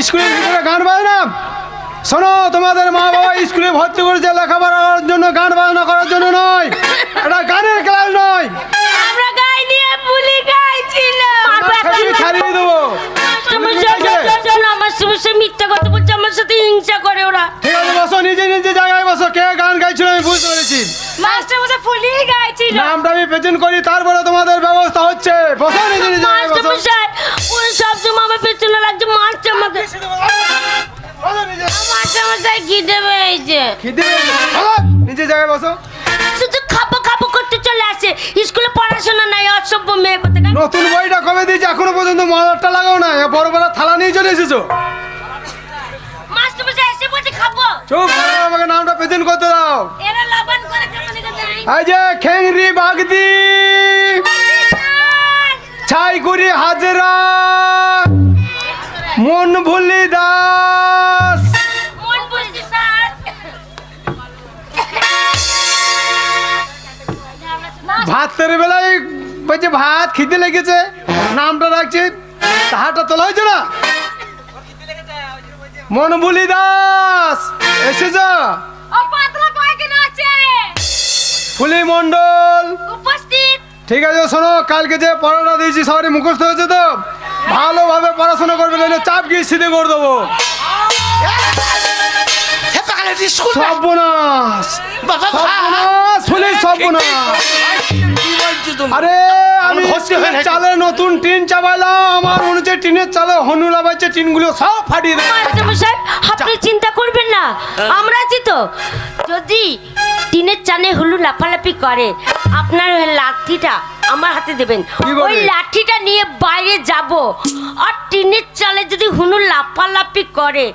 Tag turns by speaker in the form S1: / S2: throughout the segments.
S1: স্কুলের ভিতরে গান বাজনা? শোনো, তোমাদের মা বাবা স্কুলে ভর্তি করেছে লেখাপড়ার জন্য, গান বাজনা করার জন্য নয়। এটা গানের ক্লাস নয়।
S2: আমরা গাইনি, বুলি গাইছিল।
S1: ছাড়িয়ে দেবো।
S2: আমার সমস্যা মিথ্যা কথা বলছে, আমার সাথে হিংসা করে ওরা।
S1: ঠিক আছে, বসো, নিজে নিজে জায়গায় বসো। কে গান গাইছিল আমি বুঝতে পেরেছি।
S2: মাস্টার মশাই ফুলি গাইছিল।
S1: নামটা আমি প্রেজেন্ট করি, তারপরে তোমাদের ব্যবস্থা হচ্ছে। বসো, নিজে নিজে জায়গায়
S2: মাস্টার
S1: বসো।
S2: মশাই ওই সব সময় আমার পেছনে লাগছে, মারছে আমাকে।
S1: বসো নিজে।
S2: মাস্টার মশাই খিদে পেয়েছে।
S1: খিদে পেয়েছে? বসো, নিজে জায়গায় বসো।
S2: শুধু খাবো খাবো করতে চলে আসে, স্কুলে পড়াশোনা নাই, অসভ্য মেয়ে কোথায়।
S1: নতুন বইটা কবে দিয়েছি, এখনো পর্যন্ত মলারটা লাগাও না। বড় বড় থালা নিয়ে চলে এসেছো।
S2: মাস্টার মশাই এসে বলছে খাবো।
S1: চুপ, আমাকে নামটা প্রেজেন্ট করতে দাও।
S2: এরা লবণ করে কেমন করে?
S1: এই যে খেংরি বাগদি, ছাইগুড়ি হাজরা, মন ভুলি দাস।
S2: মন বুঝতে স্যার।
S1: ভাতের বেলায় বলছে ভাত খিদে লেগেছে, নামটা রাখছে, তাহারটা তোলা হয়েছে না। মন ভুলি দাস এসেছ।
S2: ও পাতলা পায়খানা আছে।
S1: ফুলি মন্ডল
S2: উপস্থিত।
S1: ঠিক আছে, শোনো, কালকে যে পড়াটা দিয়েছি সবারই মুখস্থ হয়েছে তো? ভালোভাবে পড়াশোনা করবে, নাহলে চাপ গিয়ে সিধে করে দেবো। সর্বনাশ, সর্বনাশ, ফুলি সর্বনাশ। আরে আমি চালে নতুন টিন চাপাইলাম, আমার মনে হচ্ছে টিনের চালে হনু লাগাইছে, টিনগুলো সব ফাটিয়ে দেবে।
S2: মাস্টার মশাই আপনি চিন্তা করবেন না, আমরা আছি তো। যদি টিনের চালে হুলু লাফালাফি করে, আপনার ওই লাঠিটা আমার হাতে দেবেন।
S1: কি বলে?
S2: ওই লাঠিটা নিয়ে বাইরে যাব, আর টিনের চালে যদি হুনু লাফালাফি করে,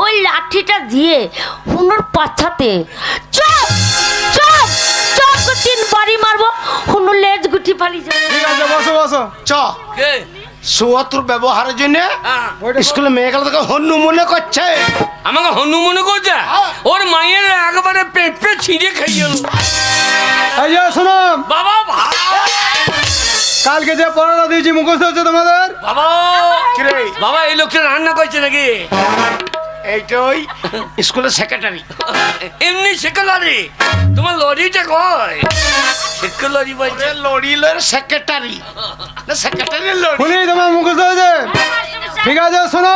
S2: ওই লাঠিটা দিয়ে হুনুর পাছাতে চপ চপ চপ করে 3 বাড়ি মারবো, হুনু লেজ গুটি পালিয়ে যাবে।
S1: ঠিক আছে, বসো বসো।
S3: চ সুয়াতুর ব্যবহারের জন্য স্কুলে মেয়েগুলো তোকে হন্যু মনে করছে।
S4: আমাকে হনু মনে করছে? ওর মায়ের একবারে পেঁপে ছিঁড়ে খেয়ে গেল।
S1: এই যে শোনো,
S4: বাবা
S1: কালকে যে পড়াটা দিয়েছি মুখস্থ হচ্ছে তোমাদের?
S4: বাবা বাবা এই লোকটা রান্না করছে নাকি?
S3: এইটাই স্কুলের সেক্রেটারি।
S4: এমনি সেকেলারি? তোমার লরিটা কয়? সেকেলারি বলছে?
S3: লরিলের সেক্রেটারি না, সেক্রেটারি লরি।
S1: ফুলি তোমার মুখস্থ হয়েছে? ঠিক আছে, শোনো,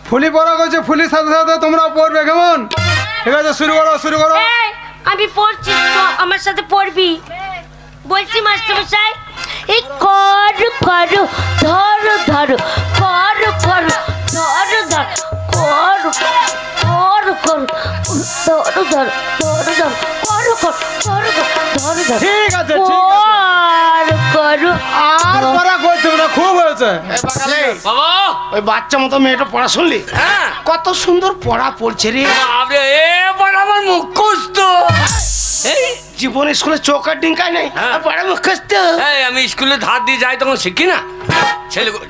S1: ফুলি পড়া করছে, ফুলির সাথে সাথে তোমরা পড়বে, কেমন? ঠিক আছে, শুরু করো, শুরু করো।
S2: এই, আমি পড়ছি তো, আমার সাথে পড়বি। বলছি মাস্টার মশাই, এই কর কর ধর ধর, কর কর ধর ধর, কর কর কর ধর ধর, ধর ধর, কর কর ধর ধর, ধর ধর,
S1: ঠিক আছে, ঠিক আছে।
S2: কর কর।
S1: আর পড়া করতে না, খুব হয়েছে।
S3: এ বাগালে,
S4: বাবা
S3: ওই বাচ্চা মতো মেয়েটা পড়া শুনলি?
S4: হ্যাঁ
S3: কত সুন্দর পড়া পড়ছে রে।
S4: বাবরে, এবার আমার মুখস্থ। এই
S3: জীবনে স্কুলে চৌকার ডিঙ্কায় নাই,
S4: হ্যাঁ।
S3: আর পড়া মুখস্থ।
S4: এই, আমি স্কুলে ধার দিয়ে যাই তখন শিখি না?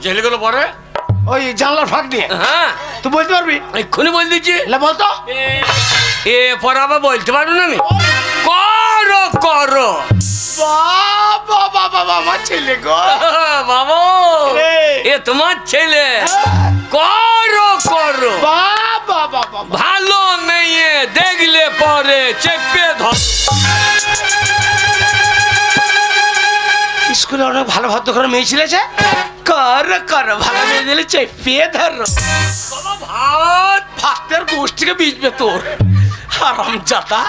S4: ছেলেগুলো পড়ে
S3: ওই জানলার ফাঁক দিয়ে
S4: হ্যাঁ,
S3: তুই বলতে পারবি?
S4: এক্ষুনি বলে দিচ্ছি।
S3: এলা বলতো।
S4: এ পড়া আবার বলতে পারবো না আমি? করো করো
S3: বাবা বাবা বাবা, আমার ছেলে গো।
S4: বাবা,
S3: রে।
S4: এ তোমার ছেলে। করো করো,
S3: বাবা বাবা,
S4: ভালো মেয়ে দেখলে পরে চেপে ধর।
S3: স্কুলে অনেক ভালো ভদ্র করে মেয়ে ছিলেছে। কর কর, ভালো মেয়ে দিলে চেপিয়ে ধরো।
S4: বাবা ভাত
S3: ভাতের গোষ্ঠীকে বিজবে তোর হারাম জাতা।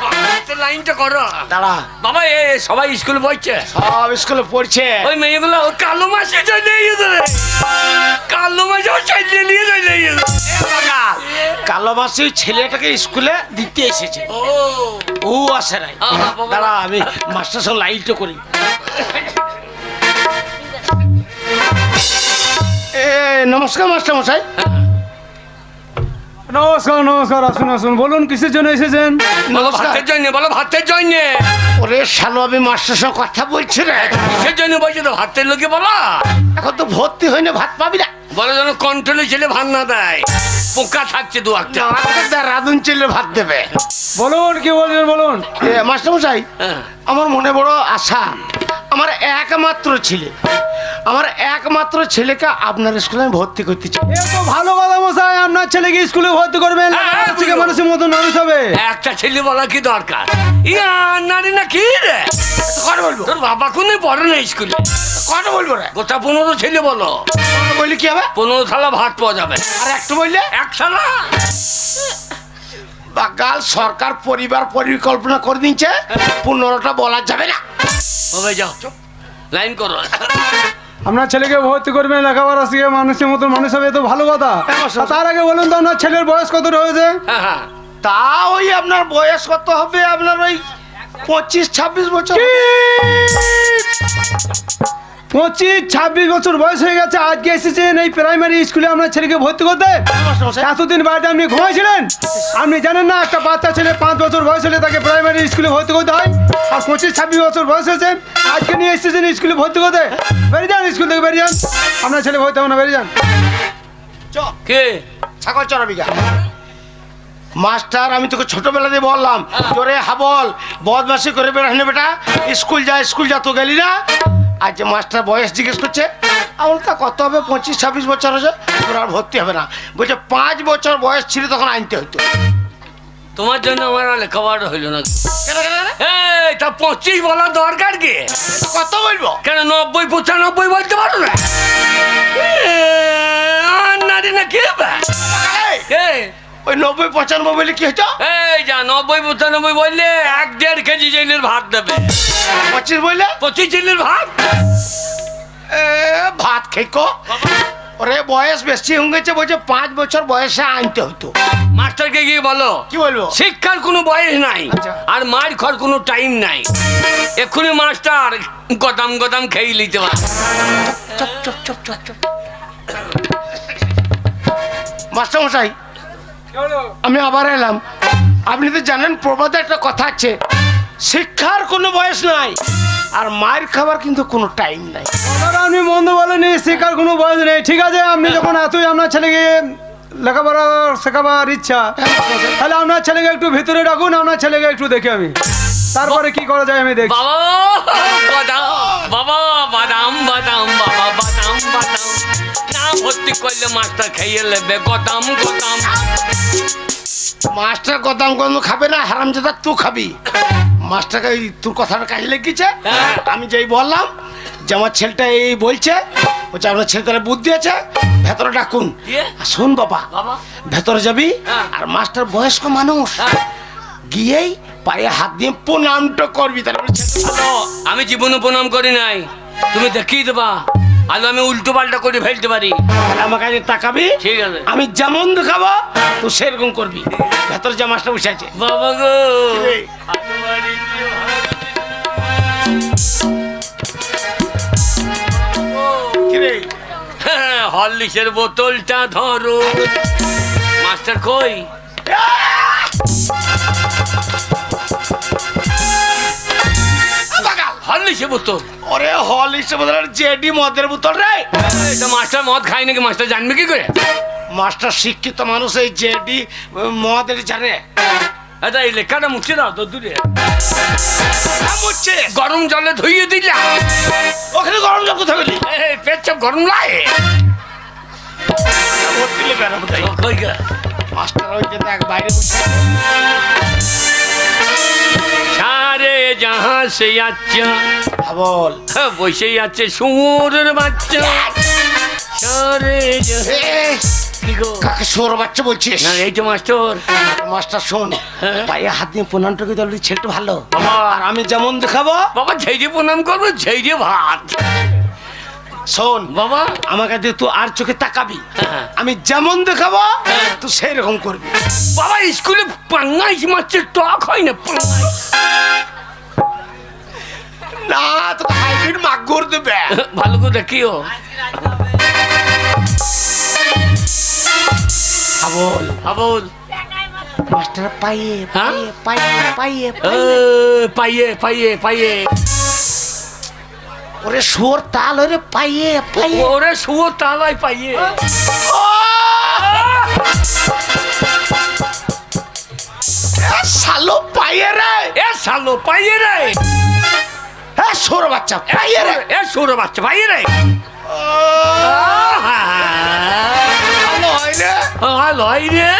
S4: লাইনটা করো।
S3: দাঁড়া,
S4: বাবা এ সবাই স্কুলে পড়ছে,
S3: সব স্কুলে পড়ছে।
S4: ওই মেয়েগুলো ওই কালো মাসে চলে গেছে রে। কালো মাসে চালিয়ে নিয়ে চলে গেছে।
S3: কালো মাসি ছেলেটাকে স্কুলে দিতে এসেছে,
S4: ও
S3: ও আসে নাই।
S4: বাবা।
S3: দাঁড়া, আমি মাস্টার সঙ্গে লাইটটা করি। নমস্কার মাস্টার মশাই।
S1: নমস্কার নমস্কার, আসুন আসুন, বলুন কিসের জন্য এসেছেন?
S4: বলো ভাতের জন্য, বলো ভাতের জন্য।
S3: ওরে শালো, আমি মাস্টার সঙ্গে কথা বলছি রে।
S4: কিসের জন্য বলছো? তো ভাতের লোকে বলো।
S3: এখন তো ভর্তি হয়নি, ভাত পাবি না।
S4: বলো যেন কন্ট্রোলে ছেলে ভাত না দেয়, পোকা থাকছে 2-1টা।
S3: রাধুন ছেলে ভাত দেবে।
S1: বলুন কি বলছেন, বলুন।
S3: মাস্টার মশাই,
S4: হ্যাঁ।
S3: আমার মনে বড় আশা, আমার একমাত্র ছেলে, আমার একমাত্র ছেলেকে আপনার স্কুলে আমি ভর্তি করতে চাই।
S1: এ তো ভালো কথা মশাই, আপনার ছেলেকে স্কুলে ভর্তি করবেন,
S4: হ্যাঁ,
S1: থেকে মানুষের মতো মানুষ হবে।
S4: একটা ছেলে বলা কি দরকার? ইয়া নারী না কি রে?
S3: কত বলবো?
S4: তোর বাবা কোনে পড়ে না স্কুলে?
S3: কত বলবো রে?
S4: গোটা 15 ছেলে বলো,
S3: বললি কি হবে?
S4: 15 থালা ভাত পাওয়া যাবে।
S3: আর একটু বললে
S4: এক থালা
S3: বাগাল সরকার পরিবার পরিকল্পনা করে দিচ্ছে, 15টা বলা যাবে না।
S4: হবে, যাও লাইন করো।
S1: আপনার ছেলেকে ভর্তি করবেন, লেখাপড়া শিখে মানুষের মতো মানুষ হবে, এ তো ভালো কথা। আর তার আগে বলুন তো আপনার ছেলের বয়স কত হয়েছে?
S4: হ্যাঁ হ্যাঁ,
S3: তা ওই আপনার বয়স কত হবে? আপনার ওই 25-26 বছর।
S1: 25-26 বছর বয়স হয়ে গেছে, আজকে এসেছেন এই প্রাইমারি স্কুলে আপনার ছেলেকে ভর্তি করতে? এতদিন বাড়িতে আপনি ঘুমাইছিলেন? আপনি জানেন না একটা বাচ্চা ছেলে 5 বছর বয়স হলে তাকে প্রাইমারি স্কুলে ভর্তি করতে হয়? আর 25-26 বছর বয়স হয়েছে, আজকে নিয়ে এসেছেন স্কুলে ভর্তি করতে? বেরিয়ে যান, স্কুল থেকে বেরিয়ে যান, আপনার ছেলে ভর্তি হবে না, বেরিয়ে যান।
S4: কে
S3: ছাগল চড়াবি গা মাস্টার, আমি তোকে ছোটবেলা দিয়ে বললাম তোরে হাবল বদমাসি করে বেড়ানো বেটা, স্কুল যা তো গেলি না। আর যে মাস্টার বয়স জিজ্ঞেস করছে, আমার তা কত হবে? 25-26 বছর হয়েছে, তোর আর ভর্তি হবে না। বলছে 5 বছর বয়স ছিল তখন আনতে হইতো।
S4: তোমার জন্য আমার আর লেখাপড়া হইল না।
S3: কেন কেন কেন?
S4: এই তা 25 বলার দরকার কি?
S3: কত বলবো?
S4: কেন 90-95 বলতে পারো না? আর নারী না কি হবে? এই,
S3: ওই 90-95 বলে কি হইতো?
S4: এই যা 90-95 বললে 1-1.5 কেজি জেলের ভাত দেবে।
S3: 25 বললে
S4: 25 জেলের ভাত।
S3: ভাত খেকো। ওরে বয়স বেশি হয়ে গেছে, বলছে 5 বছর বয়সে আনতে হতো।
S4: মাস্টারকে গিয়ে বলো
S3: কি বলবো?
S4: শিক্ষার কোনো বয়স নাই,
S3: আচ্ছা।
S4: আর মার খাওয়ার কোনো টাইম নাই। এক্ষুনি মাস্টার গদাম গদাম খেয়ে নিতে পারে।
S3: Chop chop chop chop chop. Master মশাই, আমি আবার এলাম। আপনি তো জানেন প্রবাদে একটা কথা আছে, শিক্ষার কোনো বয়স নাই আর মায়ের খাবার কিন্তু কোনো টাইম নাই।
S1: কথাটা আপনি মন্দ বলেনি, শেখার কোনো বয়স নেই। ঠিক আছে, আপনি যখন এতই আপনার ছেলেকে লেখাপড়া শেখাবার ইচ্ছা, তাহলে আপনার ছেলেকে একটু ভিতরে রাখুন, আপনার ছেলেকে একটু দেখে আমি তারপরে কি করা যায় আমি দেখি।
S4: বাবা গদাম, বাবা বাদাম বাদাম, বাবা বাদাম বাদাম, না ভর্তি করলে মাস্টার খাইয়ে নেবে গদাম গদাম।
S3: মাস্টার গদাম গদাম খাবে না, হারামজাদা তুই খাবি। মাস্টারকে এই তোর কথাটা কাজে লেগেছে।
S4: হ্যাঁ।
S3: আমি যেই বললাম যে আমার ছেলেটা এই বলছে, বলছে আপনার ছেলে তাহলে বুদ্ধি আছে, ভেতরে ডাকুন।
S4: দিয়ে?
S3: আর শোন বাবা,
S4: বাবা
S3: ভেতরে যাবি
S4: হ্যাঁ।
S3: আর মাস্টার বয়স্ক মানুষ,
S4: হ্যাঁ।
S3: গিয়েই পায়ে হাত দিয়ে প্রণামটা করবি। তাহলে
S4: হ্যালো, আমি জীবনে প্রণাম করি নাই, তুমি দেখিয়ে দেবা। আজ আমি উল্টো পাল্টা করে ফেলতে পারি।
S3: আমার কাছে তাকাবি,
S4: ঠিক আছে।
S3: আমি যেমন দেখাবো তুই সেরকম করবি। ভেতরে যা মাস্টার বসে আছে।
S4: বাবা গো,
S3: রে? কি রে?
S4: হরলিক্সের বোতলটা ধরো। মাস্টার কই? হরলিক্সের বোতল?
S3: ওরে হল হিসেবে জেডি মদের বোতল রে।
S4: এটা মাস্টার মদ খায় নাকি? মাস্টার জানবে কি করে?
S3: মাস্টার শিক্ষিত মানুষ, এই জেডি মদের জানে।
S4: আচ্ছা এই লেখাটা মুছে দাও তো দূরে।
S3: মুচ্ছে
S4: গরম জলে ধুইয়ে দিলাম।
S3: ওখানে গরম জল কোথায় পেলি?
S4: পেট সব গরম লাগে।
S3: মাস্টার ওই যে দেখ বাইরে বসে।
S4: সারে জাহাঁ সে আচ্ছা
S3: বল
S4: বসেই আছে সুরের বাচ্চা। সারে জাহাঁ। কি গো?
S3: কাকে সোর বাচ্চা বলছিস?
S4: না এই তো মাস্টার।
S3: মাস্টার শোন,
S4: হ্যাঁ।
S3: পায়ে হাত দিয়ে প্রণামটা করে দিলে ছেলেটা ভালো।
S4: বাবা।
S3: আর আমি যেমন দেখাবো
S4: বাবা ঝেড়ে প্রণাম করবো, ঝেড়ে ভাত।
S3: শোন
S4: বাবা
S3: আমাকে দিয়ে তুই আর চোখে তাকাবি,
S4: হ্যাঁ।
S3: আমি যেমন দেখাবো
S4: হ্যাঁ।
S3: তুই সেই রকম করবি।
S4: বাবা স্কুলে পাঙ্গাইশ মাছের টক হয় না? পাঙ্গাইশ
S3: না তোকে হাইব্রিড মাগুর দেবে।
S4: ভালো করে দেখিও।
S3: বল
S4: আবল
S3: মাস্টার পায়ে
S4: হ্যাঁ?
S3: পায়ে পায়ে পায়ে
S4: পাইয়ে পাইয়ে পাইয়ে।
S3: ওরে সুর তাল ওরে পায়ে পায়ে।
S4: ওরে শুয়ো তালাই পাইয়ে।
S3: শালো পায়ে রে।
S4: এ শালো পাইয়ে রে।
S3: হ্যাঁ সৌর বাচ্চা পাইয়ে রে
S4: এ সৌর বাচ্চা ভাই রে
S3: লয় রে
S4: লয় রে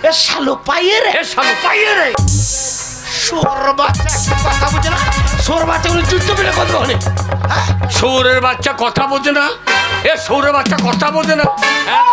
S3: এ শালো পাইয়ে রে
S4: এ শালো পাইয়ে রে
S3: সৌর বাচ্চা একটা কথা বুঝে না সৌর বাচ্চা গুলো যুদ্ধ পেলে কত বলে
S4: সৌরের বাচ্চা কথা বোঝে না এ সৌরের বাচ্চা কথা বোঝে না হ্যাঁ?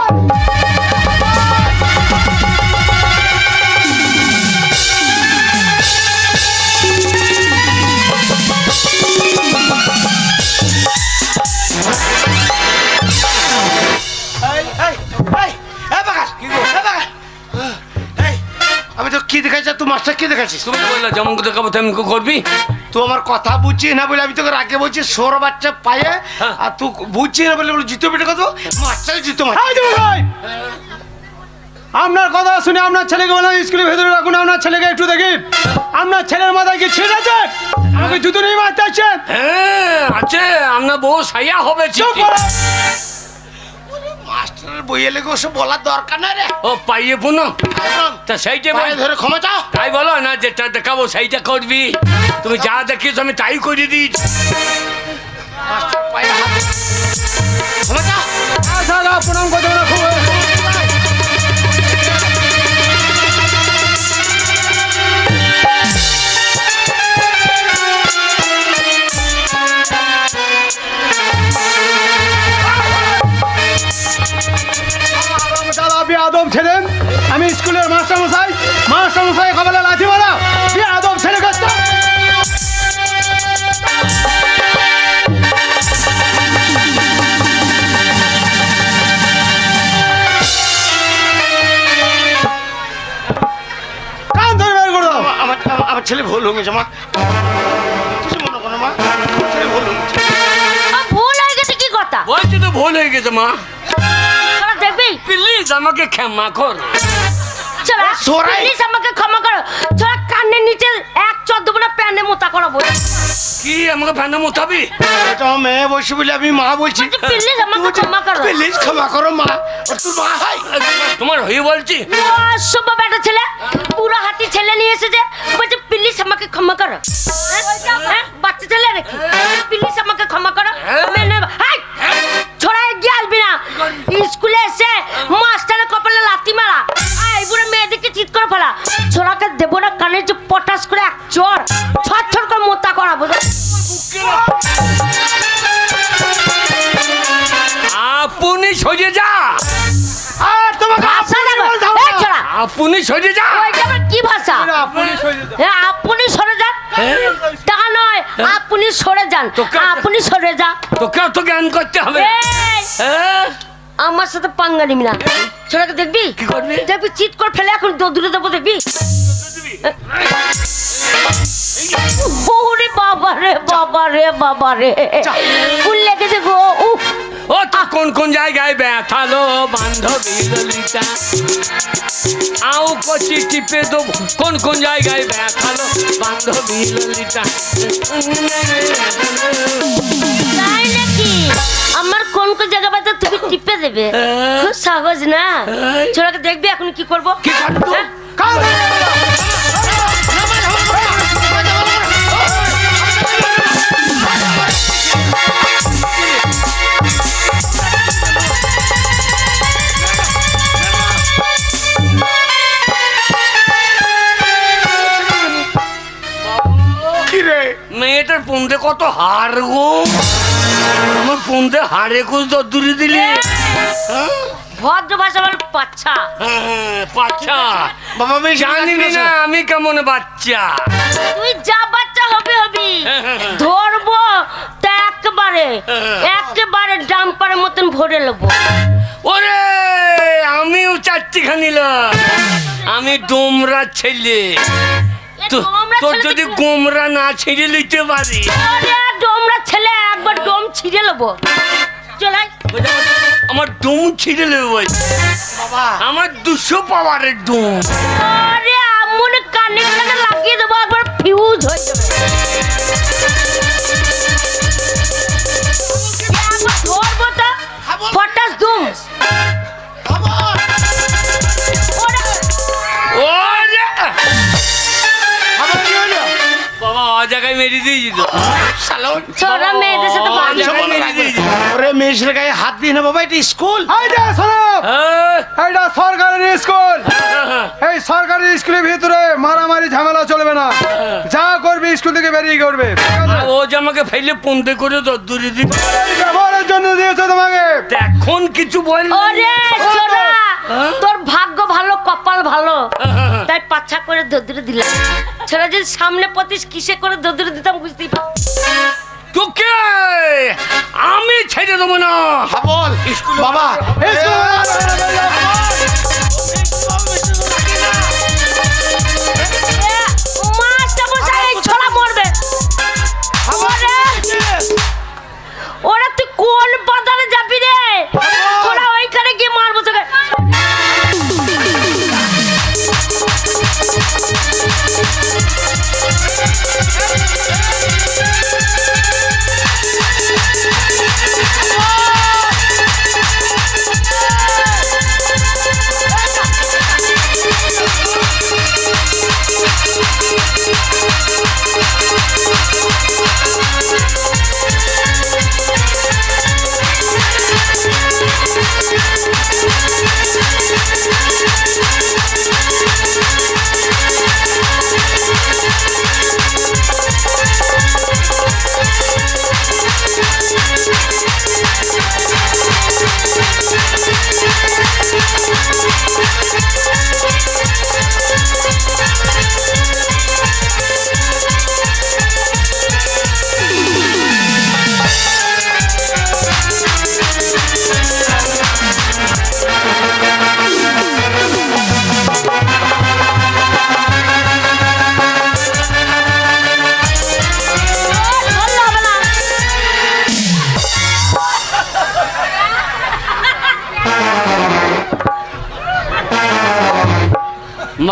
S3: আমি তো কি দেখাচ্ছি তুই মাস্টার কি দেখাচ্ছিস
S4: তুমি তো বললে যেমন দেখাবো তেমন করবি
S3: তুই আমার কথা বুঝছিস না বলে আমি তোকে আগে বলছি সৌর বাচ্চা পায়ে
S4: হ্যাঁ।
S3: আর তুই বুঝছিস না বলে জুতো পেটে কত মাস্টার জুতো মার
S1: এই দেবো ভাই, আপনার কথা শুনে আপনার ছেলেকে বললাম স্কুলের ভেতরে রাখুন, আপনার ছেলেকে একটু দেখি। আপনার ছেলের মাথায় কি ছিঁড়ে আছে? আমাকে জুতো নিয়ে মারতে আসছেন?
S4: হ্যাঁ আছে আপনার বউ সাইয়া হবে
S1: চুপ
S4: চিঠি।
S1: করো।
S3: মাস্টারের বইয়ে লেগে ওসব বলার দরকার নাই রে
S4: ও পাইয়ে পুনো তা সেইটা বল
S3: পায়ে ধরে ক্ষমা চাও
S4: তাই বলো না যেটা দেখাবো সেইটা করবি তুমি যা দেখিস আমি তাই করে দিয়েছি
S3: মাস্টার পায়ে হাত ক্ষমা চাও
S1: আচ্ছা, দাদা, প্রণাম করতে হবে না, খুব হয়েছে। দাদা, বেয়াদব ছেলে। আমি স্কুলের মাস্টারমশাই কপালে লাথি মারা বেয়াদব ছেলে কাজটা। কান ধরে বের করে দাও।
S3: আমার ছেলে ভুল হয়ে গেছে মা কিছু মনে করো মা আমার ছেলে ভুল হয়ে গেছে
S2: ভুল হয়ে গেছে কি কথা?
S4: বলছি তো ভুল হয়ে গেছে মা
S2: তোরা দেখবি?
S4: প্লিজ আমাকে ক্ষমা কর
S2: চলা,
S3: সরাই।
S2: প্লিজ আমাকে ক্ষমা করো। চলা, কানের নিচে এক চর দেবো না, প্যান্ডে মোতা করাবো।
S4: কি আমাকে ফ্যানে মোতাবি
S3: এটা আমার মেয়ে বসে বলে আমি মা বলছি
S2: প্লিজ আমাকে ক্ষমা করো।
S3: প্লিজ ক্ষমা করো মা ওর তোর মা হয়
S4: তোমার হয়ে বলছি
S2: অসভ্য বেটা ছেলে, পুরো হাতি ছেলে নিয়ে এসেছে, বলছে প্লিজ আমাকে ক্ষমা করো। হ্যাঁ, বাচ্চা ছেলে নাকি? প্লিজ আমাকে ক্ষমা করো। ছোড়া এগিয়ে আসবি না, স্কুলে এসে মাস্টারের কপালে লাথি মারা, এই বুড়ো মেয়েদেরকে চিৎ করে ফেলা। ছোড়াকে দেবো না কানের যে পটাশ করে এক চর ছট ছট করে মোতা করাবো।
S4: আপনি সরে যা
S1: আর তোমাকে
S2: ভাষা দেখো, এই ছোড়া,
S4: আপনি সরে যা
S2: ওইটা আবার কি ভাষা?
S1: আপনি সরে যান।
S2: হ্যাঁ, আপনি সরে যান। তা নয়, আপনি সরে যান, আপনি সরে যান।
S4: তোকেও তো জ্ঞান করতে হবে
S2: এই,
S4: হ্যাঁ?
S2: আমার সাথে পাঙ্গা নিবি না। ছোড়াকে দেখবি?
S4: কি করবি?
S2: দেখবি চিৎ করে ফেলে এখন দৌড়ে দেবো, দেখবি? ওরে বাবা রে বাবা রে বাবা রে, ফুল লেগেছে গো। উফ,
S4: ও তো কোন কোন জায়গায় ব্যথালো বান্ধবী ললিতা আও কচি টিপে দেবো কোন কোন জায়গায় ব্যথালো বান্ধবী ললিতা
S2: তাই নাকি? আমার কোন কোন জায়গা বাজে তুমি টিপে দেবে? খুব সহজ না। ছোড়াকে দেখবি এখন কি করবো?
S4: কি করবো?
S2: হ্যাঁ?
S1: কান ধরে বের করে দাও।
S3: কি রে
S4: মেয়েটার পুন্দে কত হার গো আমার পুন্দে হারে কুচ দূরে দিলে
S2: ভদ্র ভাষা বল, বাচ্চা।
S4: বাচ্চা
S3: বাবা আমি
S4: জানি না আমি কেমন বাচ্চা
S2: তুই যা বাচ্চা হবে হবি, ধরবো তা একেবারে ডাম্পারের মতন ভরে নেবো।
S4: ওরে আমিও চারটিখানি আমি ডোমরা ছেলে তোর যদি গোমরা না ছিঁড়ে নিতে পারি
S2: ডোমরা ছেলে একবার ডোম ছিঁড়ে নেবো। চলাই,
S4: আমার ডোম ছিঁড়ে নেবে
S3: বাবা
S4: আমার 200 পাওয়ারের ডোম
S2: আরে আমনে কানে কানে লাগিয়ে দেবো, একবার ফিউজ হয়ে যাবে। একবার ধরবো তা পটাশ দুম।
S4: বাবা জায়গায় মেরে দিয়েছি তো
S2: ছোড়া মেয়েদের সাথে বাজে।
S3: ওরে মেয়ের গায়ে হাত দিয়ে না বাবা, এটা স্কুল।
S1: এইটা শোনো, এইটা সরকারি স্কুল। এই সরকারি স্কুলের ভিতরে মারামারি ঝামেলা চলবে না। যা করবে স্কুল থেকে বেরিয়ে করবে, ঠিক আছে?
S4: ও যে আমাকে ফেলে পন্দে করে দূরে দিবে,
S1: এই ব্যবহারের জন্য দিয়েছে তোমাকে।
S4: এখন কিছু বল।
S2: ওরে ছোড়া, তোর ভাগ্য ভালো, কপাল ভালো, তাই পাচ্ছা করে দদুরে দিলাম। ছোড়া যদি সামনে পতিস কিসে করে দদুরে দিতাম বুঝতেই পার।
S4: তোকে আমি ছেড়ে দেবো না।
S3: হাবল বাবা,
S1: এই
S2: মাস্টারমশাই, এই ছোড়া মরবে। ওরা তুই কোন বাজারে যাবি রে? তোরা ওইখানে গিয়ে মারবো তোকে।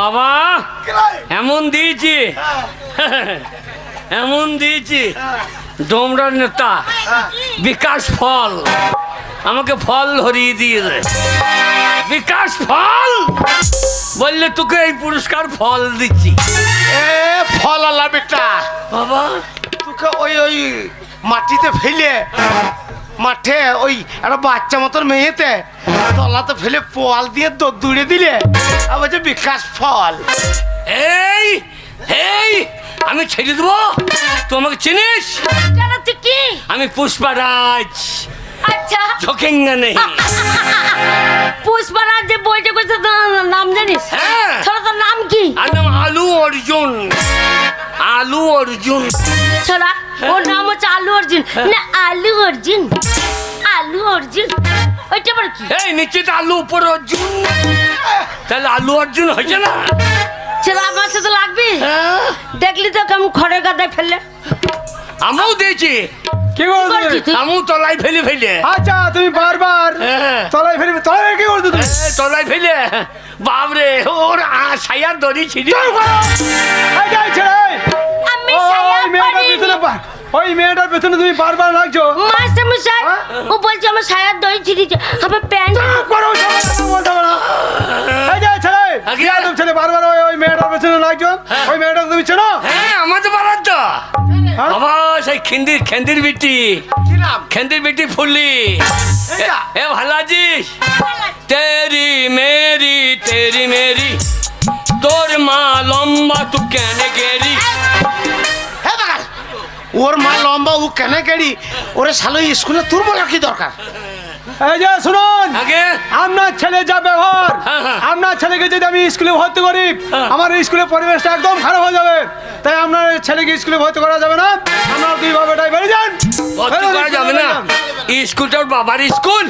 S4: বাবা এমন দিয়েছি, এমন দিয়েছি, ডোমরার নেতা বিকাশ ফল আমাকে ফল ধরিয়ে দিয়েছে। বিকাশ ফল বললে তোকে এই পুরস্কার ফল দিচ্ছি।
S3: এ ফল আলা বেটা,
S4: বাবা
S3: তোকে ওই ওই মাটিতে ফেলে, মাঠে ওই একটা বাচ্চা মতন মেয়েতে তলাতে ফেলে পোয়াল দিয়ে দৌড়ে দিলে আবার যে বিকাশ ফল।
S4: এই এই আমি ছেড়ে দেবো, তুই আমাকে চিনিস?
S2: জানো তুই কি?
S4: আমি পুষ্পারাজ,
S2: আচ্ছা,
S4: ঝোঁকেঙ্গা নেই।
S2: পুষ্পারাজ যে বইটা করছে নাম জানিস?
S4: হ্যাঁ।
S2: ছোড়া তোর নাম কি?
S4: আর নাম আলু অর্জুন। আলু অর্জুন।
S2: ছোড়া ওর নাম হচ্ছে আলু অর্জুন না আলু অর্জুন? আলু অর্জুন ওইটা আবার কি?
S4: এই নিচে তো আলু, উপর অর্জুন, তাহলে আলু অর্জুন হয়েছে না?
S2: ছেলে আমার সাথে লাগবি?
S4: হ্যাঁ।
S2: দেখলি তো কেমন খড়ের গাদায় ফেললে।
S4: আমিও দিয়েছি,
S1: কি করছো
S2: করছিস
S1: তুমি?
S2: তুই?
S4: আমিও তলায় ফেলে ফেলে।
S1: আচ্ছা, তুমি বারবার
S4: হ্যাঁ।
S1: তলায় ফেলবে, তলায় কি করছো তুমি?
S4: তলায় ফেলে বাবরে ওর ছায়ার দড়ি ছিঁড়ি।
S1: এই যে এই ছেলে,
S2: আমি
S1: ওই
S2: সায়া
S1: মেয়েটার
S2: পরিনি।
S1: পেছনে ওই মেয়েটার পেছনে তুমি বারবার লাগছো।
S2: মাস্টার মশাই, ও বলছে আমার সায়ার দই ছিঁড়েছে, আমার প্যান্ট।
S1: এই যে ছেলে,
S4: আগে।
S1: বিয়াদব ছেলে, বারবার ওই মেয়েটার পেছনে লাগছো। ওই মেয়েটাকে তুমি চেনো?
S4: হ্যাঁ আমাদের পাড়ার তো
S1: হ্যাঁ?
S4: বাবা, সেই খেন্দির বিটি,
S3: কি নাম?
S4: খেন্দির বিটি ফুলি।
S3: এইটা?
S4: এ ভালো আছিস? তেরি মেরি তোর মা লম্বা তু কেন গেরি।
S3: হ্যাঁ বাগাল, ওর মা লম্বা, ও কেন কেড়ি? ওরে শালো স্কুলে তোর বলার কি দরকার?
S1: এই যে শুনুন,
S4: আগে
S1: আপনার ছেলে যা ব্যবহার,
S4: হ্যাঁ, হ্যাঁ।
S1: আপনার ছেলেকে যদি আমি স্কুলে ভর্তি করি,
S4: হ্যাঁ।
S1: আমার এই স্কুলের পরিবেশটা একদম খারাপ হয়ে যাবে। তাই আপনার ছেলেকে স্কুলে ভর্তি করা যাবে না। আপনার দুই বাবাটাই বেরিয়ে যান।
S4: ভর্তি করা যাবে না? স্কুলটা ওর বাবার স্কুল।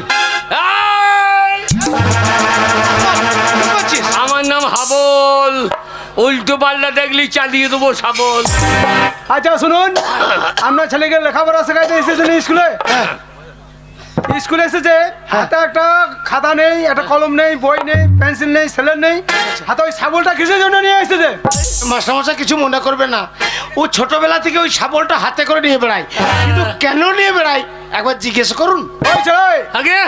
S4: এই!
S3: কি করছিস?
S4: আমার নাম হাবল, উল্টো পাল্লা দেখলি চালিয়ে দেবো শাবল।
S1: আচ্ছা শুনুন, আপনার ছেলেকে লেখাপড়া শেখাইতে এসেছেন স্কুলে। স্কুলে এসেছে, হাতে একটা খাতা নেই, একটা কলম নেই, বই নেই, পেন্সিল নেই, স্লেট নেই, হাতে ওই শাবলটা কিসের জন্য নিয়ে এসেছে?
S3: মাস্টারমশাই কিছু মনে করবে না, ও ছোটবেলা থেকে ওই শাবলটা হাতে করে নিয়ে বেড়ায়, কিন্তু কেন নিয়ে বেড়ায় একবার জিজ্ঞেস করুন।
S1: ওই ছেলে,
S4: আগে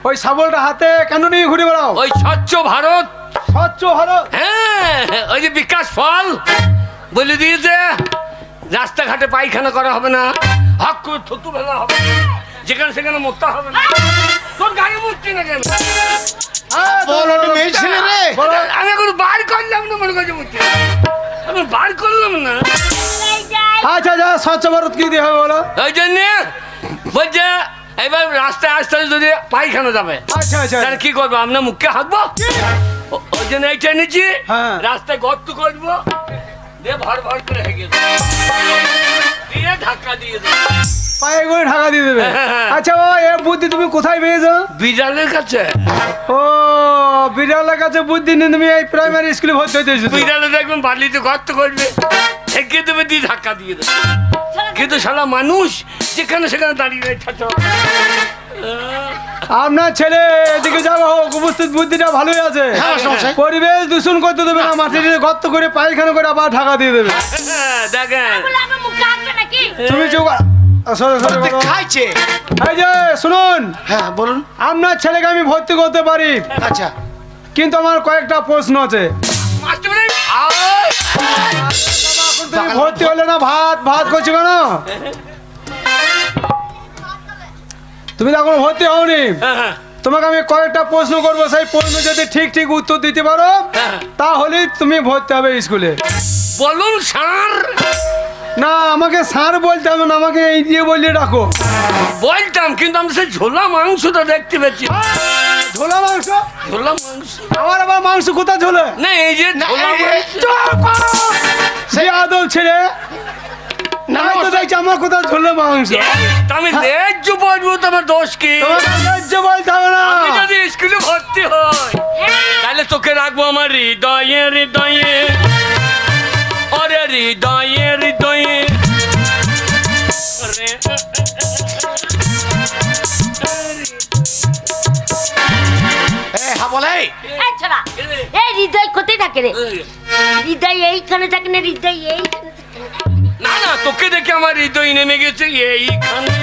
S1: ওই শাবলটা হাতে কেন নিয়ে ঘুরে বেড়াও?
S4: ওই স্বচ্ছ ভারত,
S1: স্বচ্ছ ভারত।
S4: হ্যাঁ ওই যে বিকাশ ফল বলে দিয়েছে রাস্তাঘাটে পায়খানা করা হবে না, হাক করে থুতু ফেলা হবে না। যেখানে সেখানে মরতে হবে না। তোর গায়ে মুচ্ছি না কেন?
S3: বল ওটা মেয়ে ছেলে রে।
S4: আমি এখন বার করলাম না, মনে করছি মুচ্ছি আমি বার করলাম না।
S1: আচ্ছা আচ্ছা, স্বচ্ছ ভারত কি দিয়ে হবে বলো?
S4: ওই জন্য বলছে এবার রাস্তায় আসতে যদি পায়খানা যাবে
S1: আচ্ছা আচ্ছা
S4: তাহলে কি করবো? আপনার মুখকে হাঁকবো? ওই জন্য এইটা নিচ্ছি,
S1: হ্যাঁ।
S4: রাস্তায় গর্ত করবো, দিয়ে ভর ভর করে হেগে দিয়ে ধাক্কা দিয়ে দেবো।
S1: পায়ে করে ঢাকা দিয়ে দেবে।
S4: হ্যাঁ।
S1: আচ্ছা বাবা, এ বুদ্ধি তুমি কোথায় পেয়েছো?
S4: বিড়ালের কাছে।
S1: ও, বিড়ালের কাছে বুদ্ধি নিয়ে তুমি এই প্রাইমারি স্কুলে ভর্তি হতে এসেছো?
S4: বিড়ালে দেখবেন বালিতে গর্ত করবে, হেগে দেবে, দিয়ে ধাক্কা দিয়ে দেবে। কিন্তু শালা মানুষ যেখানে সেখানে দাঁড়িয়ে রয়েছে।
S1: আপনার ছেলে এদিকে যাবো হোক, উপস্থিত বুদ্ধিটা ভালোই আছে।
S3: হ্যাঁ, সমস্যা।
S1: পরিবেশ দূষণ করতে দেবে না, মাটিতে গর্ত করে পায়খানা করে আবার ঢাকা দিয়ে দেবে।
S4: দেখেন
S2: বলে আমার মুখে আসবে নাকি?
S1: তুমি চুপ সরে সরে বলো।
S3: খাইছে।
S1: এই যে শুনুন,
S3: হ্যাঁ বলুন।
S1: আপনার ছেলেকে আমি ভর্তি করতে পারি,
S3: আচ্ছা
S1: কিন্তু আমার কয়েকটা প্রশ্ন আছে।
S4: মাস্টারমশাই, আয়।
S1: তুমি ভর্তি হলে না ভাত ভাত করছো কেন? তুমি তো এখন ভর্তি হওনি।
S4: হ্যাঁ,
S1: তোমাকে আমি কয়েকটা প্রশ্ন করবো, সেই প্রশ্ন যদি ঠিক ঠিক উত্তর দিতে পারো
S4: হ্যাঁ।
S1: তাহলেই তুমি ভর্তি হবে স্কুলে।
S4: বলুন স্যার।
S1: না, আমাকে স্যার বলতে হবে না, আমাকে এই দিয়ে বললে রাখো।
S4: বলতাম, কিন্তু আমি সেই ঝোলা মাংসটা দেখতে পেয়েছি।
S1: ঝোলা মাংস?
S4: ঝোলা মাংস
S1: আমার আবার মাংস কোথায় ঝোলে?
S4: না, এই যে ঝোলা মাংস।
S1: সে আদৌ ছেলে নাই তো দেখছি আমার কোথায় ঝোলে মাংস।
S4: আমি ন্যায্য বলবো, তোমার দোষ কি?
S1: তোমাকে ন্যায্য বলতে হবে না।
S4: আমি যদি স্কুলে ভর্তি হই তাহলে তোকে রাখবো আমার হৃদয়ে হৃদয়ে, ওরে হৃদয়ে হৃদয়ে।
S3: হ্যাঁ বলে।
S2: এই ছোড়া, এই হৃদয় কোথায় থাকে রে? হৃদয় এইখানে থাকে না, হৃদয় এইখানে থাকে না।
S4: না না, তোকে দেখে আমার হৃদয় নেমে গেছে এইখানে।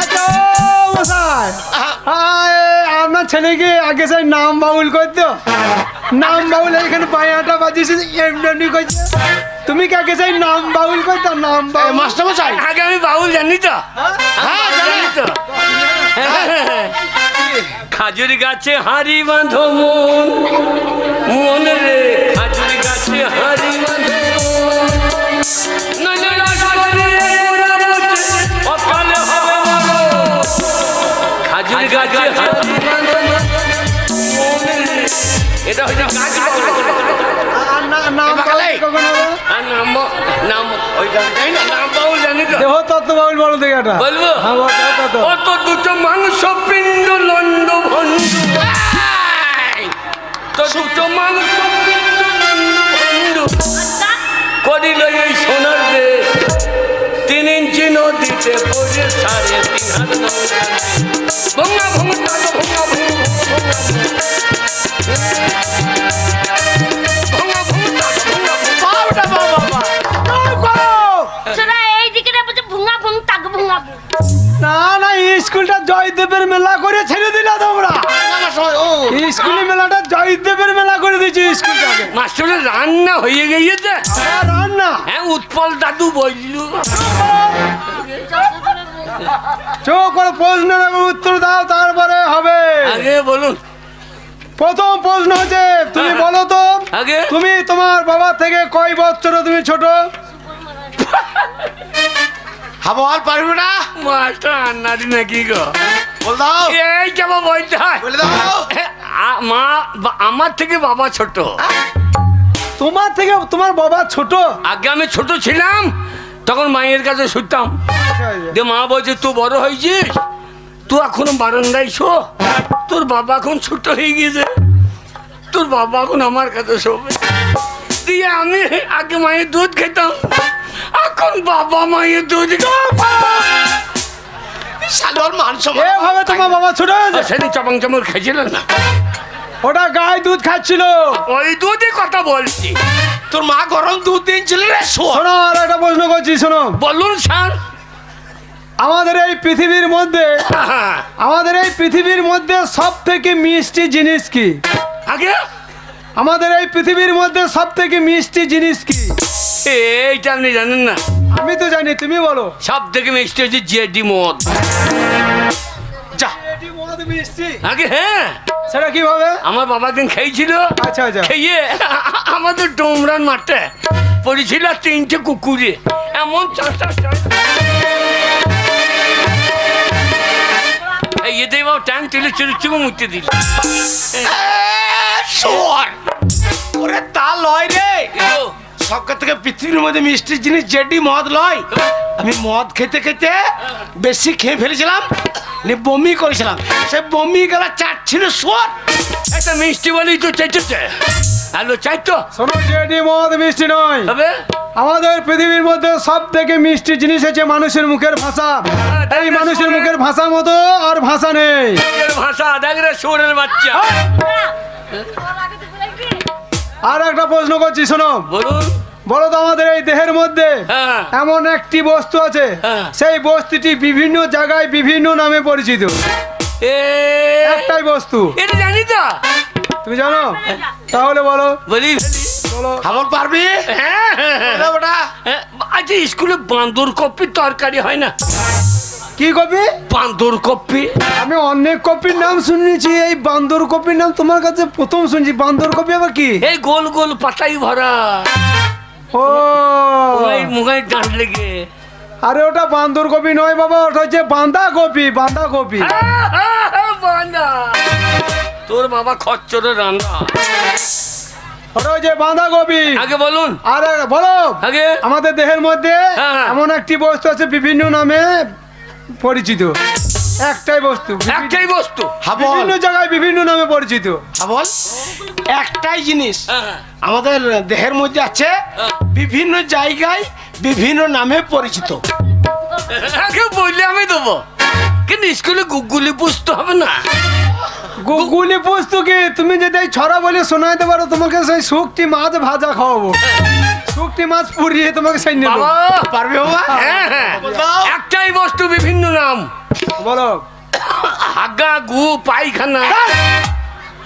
S1: আচ্ছা, মশাই, আপনার ছেলেকে আগে সেই নাম বাউল করতো, নাম বাউল এইখানে পায়াটা বাজিয়েছে এমনি করছে। তুমি কি আগে সেই নাম বাউল করতো? নাম বাউল
S3: মাস্টার মশাই।
S4: আগে আমি বাউল জানি তো।
S3: হ্যাঁ জানি।
S4: জানি তো। খাজুর গাছে হাড়ি বাঁধো মন, মন রে খাজুর গাছে হাড়ি বাঁধো খাজুর গাছে হাড়ি বাঁধো মন রে। এটা হচ্ছে
S1: নাম বাউল কখন হবে?
S4: নাম ওই জানি না, নাম বাউল জানি তো।
S1: দেহ তত্ত্ব বাউল বলো দেখি এটা।
S4: বলবো?
S1: হ্যাঁ বল, দেহ তত্ত্ব।
S4: অত দুটো মাংস পিণ্ড লন্ড ভণ্ড, তো দুটো মাংস পিণ্ড লন্ড ভণ্ড করিল এই সোনার দে 3 ইঞ্চি নদীতে পড়ে 3.5 হাত ভঙ্গা ভঙ্গা ভঙ্গা
S2: ছোড়া, এইদিকে না বলছে ভুঙা ভুং তাক ভুঙা ভুং।
S1: না না, স্কুলটা জয়দেবের মেলা করে ছেড়ে দিলা তোমরা। স্কুলে মেলাটা জয়দেবের মেলা করে দিয়েছি স্কুলটাকে।
S4: মাস্টারের রান্না হয়ে গিয়েছে।
S1: আর রান্না
S4: হ্যাঁ, উৎপল দাদু বলল।
S1: চোখ করে প্রশ্নের উত্তর দাও, তারপরে হবে।
S4: আগে বলুন।
S1: প্রথম প্রশ্ন হচ্ছে, তুমি বলো তো,
S4: আগে
S1: তুমি তোমার বাবা থেকে কয় বছর তুমি ছোট?
S3: হ্যাঁ বল, পারবি না?
S4: মাস্টার আন্নারি নাকি গো?
S3: বল দাও।
S4: এই কেমন বলতে হয়?
S3: বলে দাও।
S4: আমার থেকে বাবা ছোট।
S1: তোমার থেকে তোমার বাবা ছোট?
S4: আগে আমি ছোট ছিলাম, তখন মায়ের কাছে শুনতাম। যে মা বলছে তুই বড় হয়েছিস, তুই এখনো বারান্দায় শো, তোর বাবা এখন ছোট হয়ে গিয়েছে, তোর বাবা এখন আমার কাছে শোবে। দিয়ে আমি আগে মায়ের দুধ খেতাম, এখন বাবা মায়ের দুধ
S3: শালোর মান
S1: এভাবে তোমার বাবা ছোট হয়েছে?
S4: সেদিন চপাং চামড় খেয়েছিলেন না?
S1: ওটা গায়ে দুধ খাচ্ছিল।
S4: ওই দুধে কথা বলছি।
S3: তোর মা গরম দুধ দিয়েছিল রে।
S1: শোনো, আর একটা প্রশ্ন করছি, শোনো।
S4: বলুন স্যার।
S1: আমাদের এই পৃথিবীর মধ্যে সব থেকে মিষ্টি জিনিস কি?
S4: আগে
S1: আমাদের এই পৃথিবীর মধ্যে সব থেকে মিষ্টি জিনিস কি?
S4: এইটা আপনি জানেন না?
S1: আমি তো জানি, তুমি বলো।
S4: সব থেকে মিষ্টি হচ্ছে জেডি মদ।
S3: যা
S1: এটি মদ মিষ্টি?
S4: আগে হ্যাঁ,
S1: সেটা কিভাবে?
S4: আমার বাবা দিন খেয়েছিল।
S1: আচ্ছা আচ্ছা।
S4: খেয়ে আমাদের ডোমরান মাঠে পড়েছিল 3টে কুকুরে, এমন চাষা এতে বাবা ট্যাঙ্ক তুলে চুরুচুমো মুতে দিল।
S3: শোর ওরে তা লয় রে, সব থেকে পৃথিবীর মধ্যে মিষ্টি জিনিস জেডি মদ লয়। আমি মদ খেতে খেতে বেশি খেয়ে ফেলেছিলাম, নিয়ে বমি করেছিলাম, সে বমি গেলা চাটছিল শোর।
S4: একটা মিষ্টি বলেই তো চাইছে, হ্যালো চাইতো
S1: শোনো, জেডি মদ মিষ্টি নয়।
S4: তবে
S1: আমাদের পৃথিবীর মধ্যে সব থেকে মিষ্টি জিনিস হচ্ছে মানুষের মুখের ভাষা। এই মানুষের মুখের ভাষার মতো আর ভাষা নেই।
S4: ভাষা দেখ রে সুরের বাচ্চা।
S1: আর একটা প্রশ্ন করছি, শোনো।
S4: বলুন।
S1: বলো তো, আমাদের এই দেহের মধ্যে
S4: হ্যাঁ।
S1: এমন একটি বস্তু আছে,
S4: হ্যাঁ।
S1: সেই বস্তুটি বিভিন্ন জায়গায় বিভিন্ন নামে পরিচিত। একটাই বস্তু,
S4: এটা জানি তো।
S1: তুমি জানো? তাহলে বলো।
S4: বলি
S1: বলো।
S3: খাবার পারবি?
S4: হ্যাঁ হ্যাঁ হ্যাঁ।
S3: ওটা ওটা
S4: আচ্ছা, স্কুলে বান্দর কপির তরকারি হয় না?
S1: কি কপি?
S4: বান্দর কপি।
S1: আমি অনেক কপির নাম শুনেছি, এই বান্দর কপির নাম তোমার কাছে প্রথম শুনছি। বান্দর কপি আবার কি?
S4: এই গোল গোল পাতাই ভরা,
S1: ও
S4: ওই মুগাই ডাঁট লেগে।
S1: আরে ওটা বান্দর কপি নয় বাবা, ওটা হচ্ছে বাঁধা কপি। বাঁধা কপি।
S4: বান্দা তোর বাবা খচ্চরে রান্না।
S1: ওটা হচ্ছে বাঁধা কপি।
S4: আগে বলুন।
S1: আর বলো।
S4: আগে
S1: আমাদের দেহের মধ্যে
S4: হ্যাঁ।
S1: এমন একটি বস্তু আছে বিভিন্ন নামে পরিচিত। একটাই বস্তু,
S4: একটাই বস্তু,
S1: বিভিন্ন জায়গায় বিভিন্ন নামে পরিচিত।
S3: বল। একটাই জিনিস
S4: হ্যাঁ।
S3: আমাদের দেহের মধ্যে আছে, বিভিন্ন জায়গায় বিভিন্ন নামে পরিচিত।
S4: আগে বললে আমি দেবো, কিন্তু স্কুলে গুগলি বুঝতে হবে না।
S1: গুগলি বস্তু কি? তুমি যদি এই ছড়া বলে শোনাইতে পারো, তোমাকে সেই শুকটি মাছ ভাজা খাওয়াবো। শুকটি মাছ পুড়িয়ে তোমাকে সেই নেবো।
S4: বাবা
S3: পারবি বাবা?
S4: হ্যাঁ হ্যাঁ, একটাই বস্তু বিভিন্ন নাম।
S1: বলো।
S4: হাগা গু পায়খানা।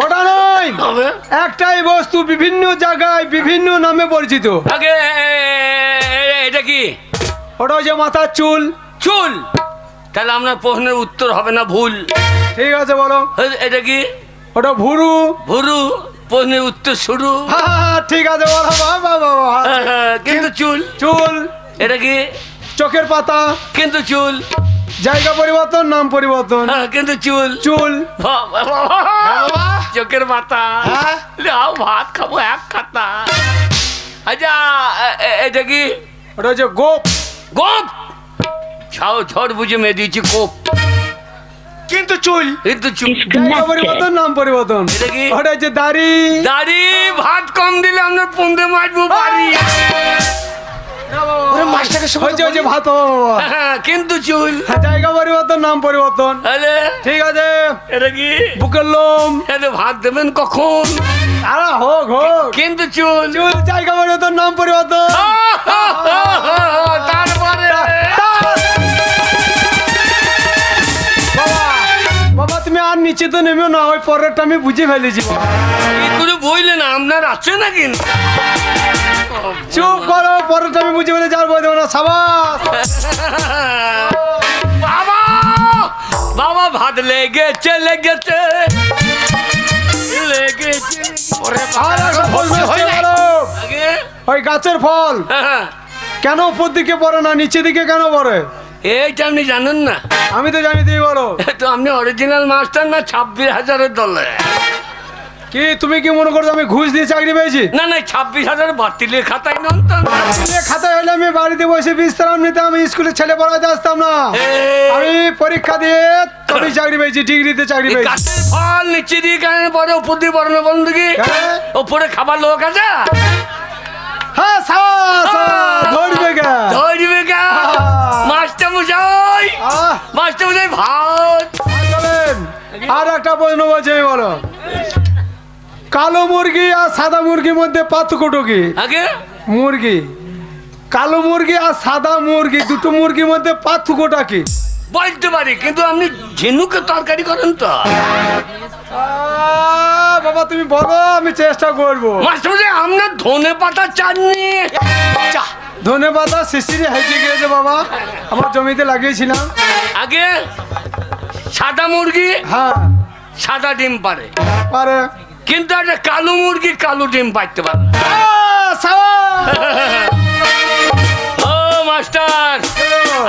S1: ওটা নয়,
S4: হবে
S1: একটাই বস্তু বিভিন্ন জায়গায় বিভিন্ন নামে পরিচিত।
S4: আগে এটা কি?
S1: ওটা হচ্ছে মাথার চুল।
S4: চুল। তাহলে আপনার প্রশ্নের উত্তর হবে না, ভুল।
S1: ঠিক আছে, বলো।
S4: এটা কি?
S1: ওটা ভুরু।
S4: ভুরু। প্রশ্নের উত্তর শুরু।
S1: ঠিক আছে, বলো। বাবা বাবা।
S4: কিন্তু চুল।
S1: চুল।
S4: এটা কি?
S1: চোখের পাতা।
S4: কিন্তু চুল।
S1: জায়গা পরিবর্তন, নাম পরিবর্তন।
S4: কিন্তু চুল।
S1: চুল।
S3: বাবা
S4: চোখের পাতা।
S3: হ্যাঁ?
S4: লাও ভাত খাবো এক খাতা। আচ্ছা এটা কি?
S1: ওটা হচ্ছে গোপ।
S4: গোপ। ছাও ঝড় বুঝে মেয়ে দিয়েছি কোপ।
S3: কিন্তু চুল।
S4: কিন্তু চুল।
S1: জায়গা পরিবর্তন, নাম পরিবর্তন।
S4: এটা কি?
S1: ওটা হচ্ছে দাড়ি।
S4: দাড়ি। ভাত কম দিলে আমরা পুন্দে মারবো বাড়ি।
S3: ওরে মাছটাকে
S1: হচ্ছে হচ্ছে ভাত।
S4: কিন্তু চুল।
S1: জায়গা পরিবর্তন, নাম পরিবর্তন।
S4: আরে
S1: ঠিক আছে।
S4: এটা কি?
S1: বুকের লোম।
S4: এটা ভাত দেবেন কখন?
S1: আরে হোক হোক।
S4: কিন্তু চুল।
S1: চুল, জায়গা পরিবর্তন, নাম পরিবর্তন।
S4: তারপরে
S1: বাবা বাবা, তুমি আর নিচে তো নেমে না, ওই পরেরটা আমি বুঝে ফেলেছি। বাবা
S4: কি করে বললেন? আপনার আছে না কিন্তু?
S1: চুপ করো, পরেরটা আমি বুঝে ফেলেছি, আর বই দেবো না। সাবাস।
S4: বাবা বাবা ভাত লেগেছে লেগেছে লেগেছে।
S1: আর একটা প্রশ্ন হচ্ছে, বলো।
S4: আগে
S1: ওই গাছের ফল কেন উপর দিকে পড়ে না, নিচে দিকে কেন পড়ে?
S4: এইটা আপনি জানেন না?
S1: আমি তো জানি, তুমি বলো।
S4: তো আপনি অরিজিনাল মাস্টার না 26,000 দলে?
S1: কি তুমি কি মনে করছো আমি ঘুষ দিয়ে চাকরি পেয়েছি?
S4: না না, 26,000 বাতিলের খাতায় নন তো।
S1: খাতায় হলে আমি বাড়িতে বসে বিশ্রাম নিতে, আমি স্কুলে ছেলে পড়াতে আসতাম না। আমি পরীক্ষা দিয়ে তবে চাকরি পেয়েছি, ডিগ্রিতে চাকরি পেয়েছি।
S4: গাছের ফল নিচে দিয়ে কেন পরে, উপর দিয়ে পড়ে না বন্ধু কি?
S1: হ্যাঁ।
S4: উপরে খাবার লোক আছে?
S1: হ্যাঁ, সাবাস। ধরবে কে?
S4: ধরবে কে? মাস্টার মশাই, মাস্টার মশাই ভাত।
S1: চলেন, আর একটা প্রশ্ন বলছি, আমি বলো। কালো মুরগি আর সাদা মুরগির মধ্যে পার্থক্যটা কি?
S4: আগে
S1: মুরগি, কালো মুরগি আর সাদা মুরগি, দুটো মুরগির মধ্যে পার্থক্যটা কি?
S4: বলতে পারি, কিন্তু আপনি ঝিনুকে তরকারি করেন তো?
S1: বাবা তুমি বলো, আমি চেষ্টা করবো।
S4: মাস্টারমশাই আপনার ধনে পাতা চাটনি।
S3: যা
S1: ধন্যবাদ। শিশিরে হেঁটে গিয়েছে বাবা, আমার জমিতে লাগিয়েছিলাম।
S4: আগে সাদা মুরগি
S1: হ্যাঁ
S4: সাদা ডিম পারে,
S1: পারে।
S4: কিন্তু একটা কালো মুরগি কালো ডিম পাইতে পারে না। ও মাস্টার,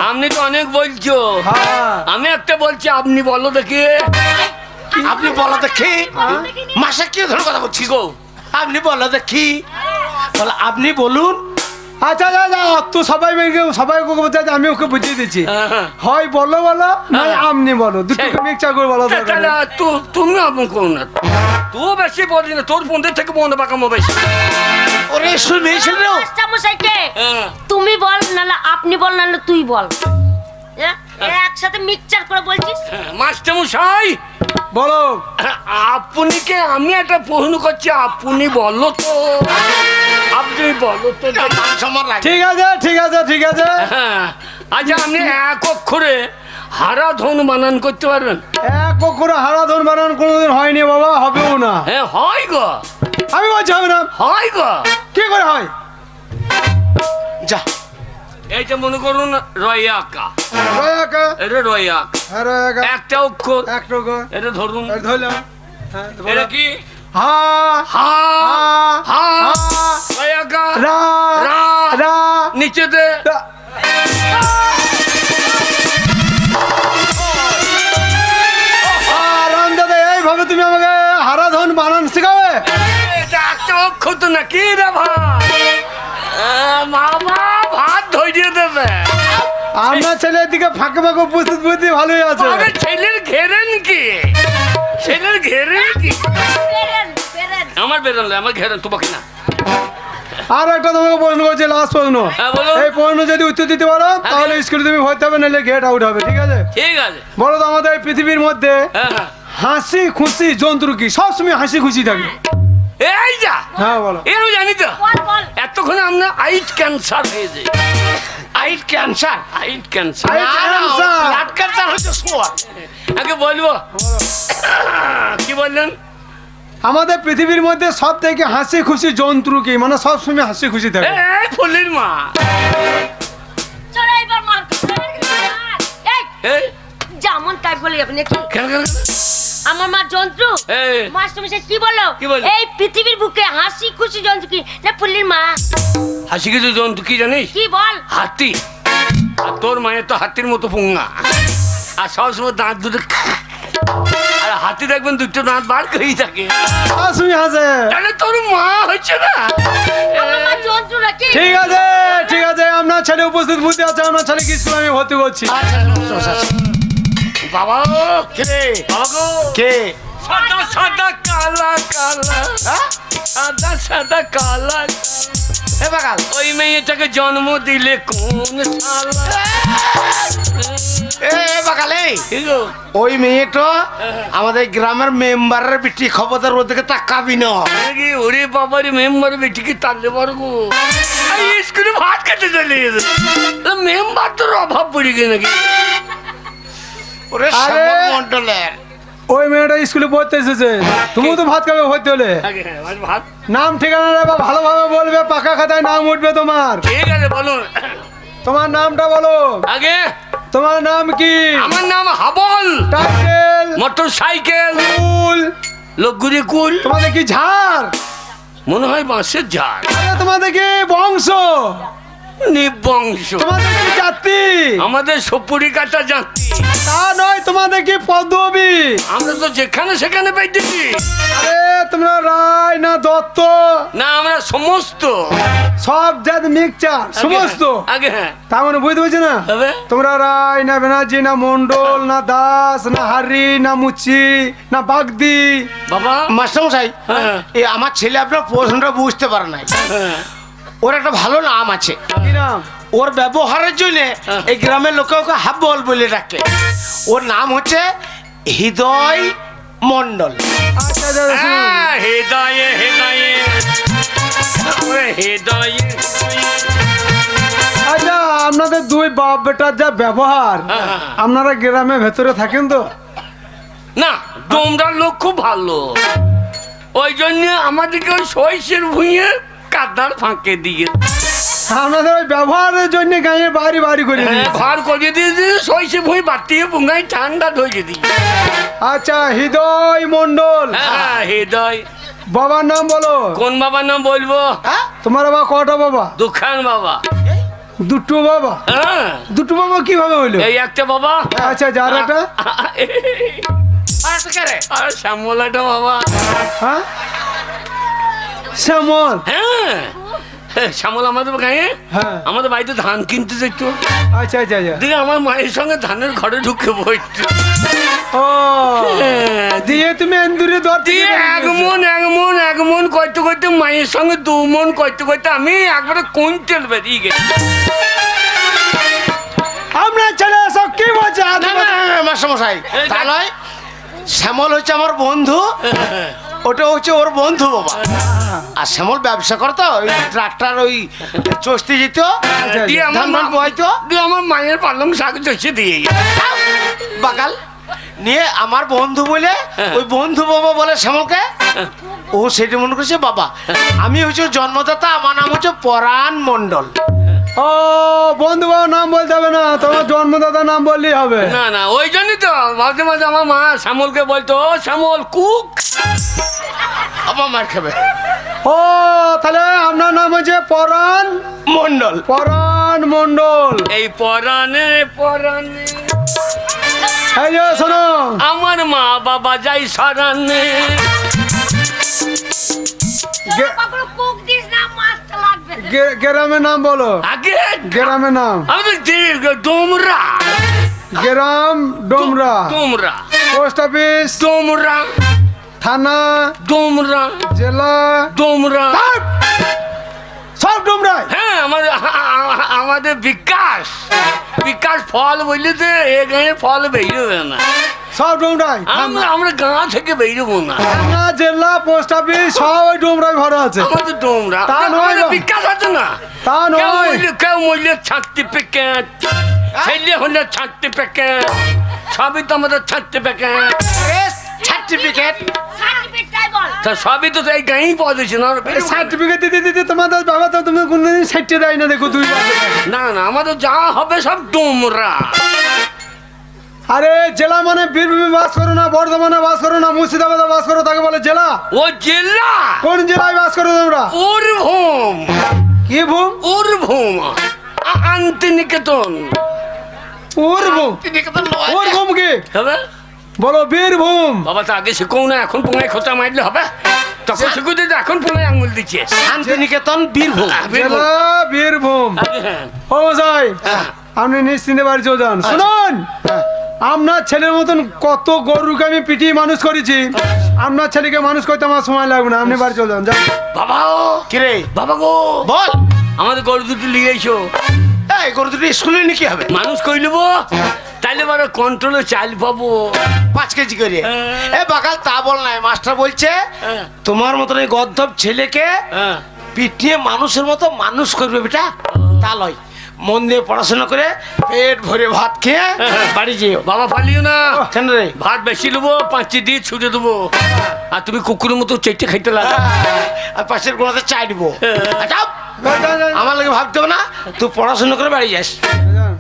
S4: আপনি তো অনেক বলছো,
S1: হ্যাঁ
S4: আমি একটা বলছি, আপনি বলো দেখি।
S3: আপনি বলো দেখি, মাসে কি ধরে কথা বলছিস গো? আপনি বলো দেখি, বলো আপনি বলুন।
S1: আচ্ছা দাদা, তো সবাই বলছে, আমি ওকে বুঝিয়ে দিচ্ছি।
S4: হ্যাঁ।
S1: হয় বলো বলো, নয় আপনি বলো, দুটোকে মিক্সচার করে বলো দরকার নেই।
S4: তুমি আপন করো না, তুই বেশি বলি না, তোর বন্ধুর থেকে বন্ধু পাকামো বেশি।
S3: ওরে শুনেছিল রে,
S2: মাস্টারমশাইকে
S4: হ্যাঁ।
S2: তুমি বল, নাহলে আপনি বল, নাহলে তুই বল। হ্যাঁ? একসাথে মিক্সচার করে বলছিস।
S4: মাস্টারমশাই
S1: বলো।
S4: আপুনিকে আমি একটা প্রশ্ন করছি, আপনি বলো তো, আপনি বলো তো।
S3: মান সম্মান রাখ।
S1: ঠিক আছে ঠিক আছে ঠিক আছে।
S4: হ্যাঁ, আচ্ছা আপনি এক অক্ষরে হারা ধন বানান করতে পারবেন?
S1: এক অক্ষরে হারাধন বানান কোনোদিন হয়নি বাবা, হবেও না।
S4: হ্যাঁ হয় গো,
S1: আমি বলছি হবে না।
S4: হয় গো।
S1: কি করে হয়?
S3: যা
S4: এইটা মনে করুন রয়াকা,
S1: রয়াকা।
S4: এটা রয়াক,
S1: হ্যাঁ রয়াকা।
S4: একটা অক্ষর,
S1: এক টুকু।
S4: এটা ধরুন,
S1: এই ধরলাম। হ্যাঁ তো বলো।
S4: এটা কি?
S1: হা
S4: হা হা
S1: হা
S4: রয়াকা,
S1: রা
S4: রা
S1: রা
S4: নিচেতে
S1: রা। রামদাদা, এইভাবে তুমি আমাকে হারাধন বানান শেখাবে?
S4: এটা একটা অক্ষর তো না, কি রে ভাই? মামা ভাত ধরিয়ে দেবে।
S1: আপনার ছেলের দিকে ফাঁকে ফাঁকে উপস্থিত বুদ্ধি ভালোই আছে।
S4: আরে ছেলের ঘেরেন কি, ছেলের ঘেরেন কি? আমার বেরোলে আমার ঘেরেন তোমাকে না।
S1: আর একটা তোমাকে প্রশ্ন করছি, লাস্ট প্রশ্ন।
S4: হ্যাঁ, বলো।
S1: এই প্রশ্ন যদি উত্তর দিতে পারো তাহলে স্কুলে তুমি ভর্তি হবে, নাহলে গেট আউট হবে, ঠিক আছে?
S4: ঠিক আছে।
S1: বলো তো, আমাদের এই পৃথিবীর মধ্যে
S4: হ্যাঁ হ্যাঁ।
S1: হাসি খুশি জন্তু কি? সবসময় হাসি খুশি থাকে।
S4: এই যা,
S1: হ্যাঁ বলো।
S4: এ আমি জানি তো।
S2: বল বল।
S4: এতক্ষণে আমরা আইট ক্যান্সার হয়ে যাই।
S3: আইট ক্যান্সার।
S4: আইট ক্যান্সার।
S1: আইট ক্যান্সার।
S3: ব্লাড ক্যান্সার হচ্ছে শোয়ার।
S4: আগে বলবো কি বললেন?
S1: আমাদের পৃথিবীর মধ্যে সব থেকে হাসি খুশি জন্তু কি? মানে সবসময় হাসি খুশি থাকে।
S4: এই ফুলির মা।
S2: চলো এবার মার। এই
S4: এই
S2: যেমন তাই বলি আপনি কি?
S4: কেন কেন?
S2: আমার মা জন্তু।
S4: এই
S2: মাস্টারমশাই কি বললো?
S4: কি বললো?
S2: এই পৃথিবীর বুকে হাসি খুশি জন্তু কি? না ফুলির মা।
S4: হাসি কিছু জন্তু কি জানিস?
S2: কি বল?
S4: হাতি। আর তোর মায়ের তো হাতির মতো পুঙ্গা, আর সবসময় দাঁত দুটো, আর হাতি দেখবেন দুটো দাঁত বার করেই থাকে।
S1: হাসি হাসে।
S4: তাহলে তোর মা হচ্ছে না?
S2: আমার মা জন্তু নাকি?
S1: ঠিক আছে ঠিক আছে, আপনার ছেলে উপস্থিত বুদ্ধি আছে, আপনার ছেলেকে স্কুলে আমি ভর্তি করছি।
S4: বাবা
S3: কে
S4: বাবা গো,
S3: কে?
S4: সাদা সাদা কালা কালা,
S3: হ্যাঁ?
S4: সাদা সাদা কালা,
S3: এ বাগাল,
S4: ওই মেয়েটাকে জন্ম দিলে কোন শালা?
S3: এ বাগাল, এই
S4: কি গো?
S3: ওই মেয়েটা আমাদের গ্রামের মেম্বারের বিটি, খবরদার ওদেরকে তাকাবি না।
S4: নাকি? ওরে বাবার মেম্বার বেটিকে তাহলে পারবো, স্কুলে ভাত খেতে চলে গেছে, মেম্বার তোর অভাব পড়ে গেছে নাকি?
S3: ওরে
S1: আরে!
S3: শ্যামল মন্ডলের
S1: ওই মেয়েটা স্কুলে পড়তে এসেছে, তুমিও তো ভাত খাবে ভর্তি হলে।
S4: আগে হ্যাঁ, ভাত
S1: নাম ঠিকানা নেবা, ভালোভাবে বলবে, পাকা খাতায় নাম উঠবে তোমার।
S4: ঠিক আছে বলুন।
S1: তোমার নামটা বলো।
S4: আগে
S1: তোমার নাম কি?
S4: আমার নাম হাবল,
S1: টাইটেল,
S4: মোটর সাইকেল,
S1: কুল।
S4: লোকগুলি কুল,
S1: তোমাদের কি ঝাড়?
S4: মনে হয় বাঁশের ঝাড়।
S1: আরে তোমাদের কি বংশ?
S4: নিবংশ।
S1: তোমাদের কি জাতি?
S4: আমাদের সপুরি কাটা জাতি।
S1: তা নয়, তোমাদের কি পদবী?
S4: আমরা তো যেখানে সেখানে পাইতেছি।
S1: আরে তোমরা রায় না দত্ত?
S4: না আমরা সমস্ত।
S1: সব জাত মিক্সচার, সমস্ত।
S4: আগে হ্যাঁ
S1: তার মানে বুঝতে পারছি না,
S4: তবে
S1: তোমরা রায় না ব্যানার্জি না মন্ডল না দাস না হারি না মুচি না বাগদি।
S4: বাবা
S3: মাস্টারমশাই,
S4: হ্যাঁ।
S3: এই আমার ছেলে আপনার প্রশ্নটা বুঝতে পারে নাই।
S4: হ্যাঁ,
S3: ওর একটা ভালো নাম আছে,
S1: কি নাম?
S3: ওর ব্যবহারের জন্য
S4: হ্যাঁ।
S3: এই গ্রামের লোকে ওকে হাব্বল বলে ডাকে। ওর নাম হচ্ছে হৃদয় মন্ডল।
S1: আচ্ছা আচ্ছা, শুনুন।
S4: হ্যাঁ, হৃদয়ে হৃদয়ে ওরে হৃদয়ে হৃদয়ে।
S1: আচ্ছা, আপনাদের দুই বাপ বেটার যা ব্যবহার,
S4: হ্যাঁ।
S1: আপনারা গ্রামে ভেতরে থাকেন তো?
S4: না তোমরা লোক খুব ভালো, ওই জন্য আমাদেরকে ওই সইসের ভুঁইয়ে কাদার ফাঁকে দিয়ে
S1: আপনাদের ওই ব্যবহারের জন্য গায়ে বাড়ি বাড়ি করে দিয়েছে।
S4: ঘর করিয়ে দিয়েছি সইসে ভুঁই বাতিয়ে বুঙ্গাই ঠান্ডা ধরিয়ে দিই।
S1: আচ্ছা, হৃদয় মন্ডল,
S4: হ্যাঁ হৃদয়।
S1: বাবার নাম বলো।
S4: কোন বাবার নাম বলবো?
S3: হ্যাঁ
S1: তোমার বাবা কটা বাবা?
S4: দুখান বাবা।
S1: দুটো বাবা?
S4: হ্যাঁ
S1: দুটো বাবা কিভাবে হইলো?
S4: এই একটা বাবা।
S1: আচ্ছা, যার একটা
S3: আর একটা কে রে?
S4: আর শ্যামলাটা বাবা।
S1: হ্যাঁ, শ্যামল।
S4: হ্যাঁ শ্যামল আমাদের গায়ে
S1: হ্যাঁ।
S4: আমাদের বাড়িতে ধান কিনতে যেত।
S1: আচ্ছা আচ্ছা আচ্ছা।
S4: দিয়ে আমার মায়ের সঙ্গে ধানের ঘরে ঢুকে বসতো।
S1: ও, দিয়ে তুমি এন্দুরে দর
S4: দিয়ে এক মন করতে করতে মায়ের সঙ্গে 2 মন করতে করতে আমি একবারে কুইন্টাল বেরিয়ে গেছি।
S1: আমরা ছেলে সব কি বলছে?
S3: না না মাস্টারমশাই, তা নয়, শ্যামল হচ্ছে আমার বন্ধু, ওটা হচ্ছে ওর বন্ধু বাবা। আর শ্যামল ব্যবসা করতো, ওই ট্রাক্টর ওই চষতে যেত,
S4: দিয়ে
S3: ধান ধান বহাইতো,
S4: দিয়ে আমার মায়ের পালং শাক চষে দিয়ে
S3: বাকাল নিয়ে আমার বন্ধু বলে ওই বন্ধু বাবা বলে শ্যামলকে, ও সেটা মনে করছে বাবা। আমি হচ্ছে ওর জন্মদাতা, আমার নাম হচ্ছে পরাণ মণ্ডল।
S1: ও, বন্ধু বাবার নাম বলতে হবে না, তোমার জন্মদাতার নাম বললেই হবে।
S4: না না, ওই জন্যই তো মাঝে মাঝে আমার মা শ্যামলকে বলতো, ও শ্যামল কুক।
S3: আমার মার খাবে।
S1: ও, তাহলে আপনার নাম হচ্ছে পরাণ
S3: মণ্ডল।
S1: পরাণ মণ্ডল।
S4: এই পরাণে পরাণে
S1: এই যে শোনো,
S4: আমার মা বাবা যাই সরানে।
S2: কখনো কোক দিস না, মাছটা লাগবে না।
S1: গ্রামের নাম বলো।
S4: আগে
S1: গ্রামের নাম?
S4: আমাদের ডোমরা।
S1: গ্রাম ডোমরা।
S4: ডোমরা।
S1: Post office?
S4: ডোমরা।
S1: থানা?
S4: ডোমরা।
S1: জেলা?
S4: ডোমরা।
S1: সব ডোমরায়?
S4: হ্যাঁ, আমাদের বিকাশ ফল বললে তো এ গায়ে ফল বেরোবে না।
S1: সব ডোমরায়?
S4: আমরা গাঁ থেকে বেরোবো না।
S1: থানা, জেলা, পোস্ট অফিস সব ওই ডোমরায় ভরা আছে।
S4: আমাদের ডোমরা।
S1: তা নয়
S4: আমাদের
S1: গো।
S4: বিকাশ আছে না।
S1: তা নয়।
S4: কেউ মরলে ছাড়তে প্যাকেট, ছেলে হলে ছাড়তে প্যাকেট, সবই তো আমাদের ছাড়তে প্যাকেট।
S3: সার্টিফিকেট
S2: সার্টিফিকেটটাই বল।
S4: তা সবই তো এই গাঁয়েই পাওয়া যাচ্ছে না।
S1: সার্টিফিকেট দিতে দিতে তোমাদের বাবা তো তুমি কোনদিন সাইটে দেয় না, দেখো 2 বছর।
S4: না না, আমাদের যা হবে সব ডোমরা।
S1: আরে জেলা মানে বীরভূমে বাস করো না, বর্ধমানে বাস করো না, মুর্শিদাবাদে বাস করো, তাকে বলে জেলা।
S4: ও জেলা।
S1: কোন জেলায় বাস করো তোমরা?
S4: বীরভূম।
S1: কি ভূম?
S4: বীরভূম। শান্তিনিকেতন।
S1: বীরভূম? বীরভূম কি?
S4: হবে
S1: বলো বীরভূম।
S4: বাবা, তো আগে শিখো না, এখন পোঙায় খোঁচা মারলে হবে? তখন শিখু দিতে, এখন পোঙায় আঙুল দিচ্ছে।
S3: শান্তিনিকেতন বীরভূম।
S1: জেলা বীরভূম।
S4: হ্যাঁ।
S1: ও মশাই, আপনি নিশ্চিন্তে বাড়ি চলে যান। শুনুন, আপনার ছেলের মতন কত গরুকে আমি পিটিয়ে মানুষ করেছি, আপনার ছেলেকে মানুষ করতে আমার সময় লাগবে না, আপনি বাড়ি চলে যান। যান।
S4: বাবা
S3: কিরে
S4: বাবা গো,
S3: বল,
S4: আমাদের গরু দুটো নিয়ে এসো।
S3: এই গরু দুটো স্কুলে নিয়ে কি হবে?
S4: মানুষ কই নেব, তাইলে বড় কন্ট্রোলে চাল পাবো
S3: 5 কেজি করে।
S4: হ্যাঁ।
S3: এ বাকাল তা বল নাই, মাস্টার বলছে
S4: হ্যাঁ।
S3: তোমার মতন এই গদ্ধব ছেলেকে
S4: হ্যাঁ।
S3: পিটিয়ে মানুষের মতো মানুষ করবে বেটা, তা লয়। মন দিয়ে পড়াশোনা করে পেট ভরে ভাত খেয়ে বাড়ি যেও।
S4: বাবা ফালিও না,
S3: কেন রে?
S4: ভাত বেশি নেবো, 5 দিয়ে ছুটে দেবো, আর তুমি কুকুরের মতো চেটে খাইতে লাগা।
S3: আর পাশের গোড়াতে চাই দিব।
S1: যান, যান, যান।
S3: আমার লাগে ভাবতে হবে না, তুই পড়াশোনা করে বাড়ি যাস।
S1: যান।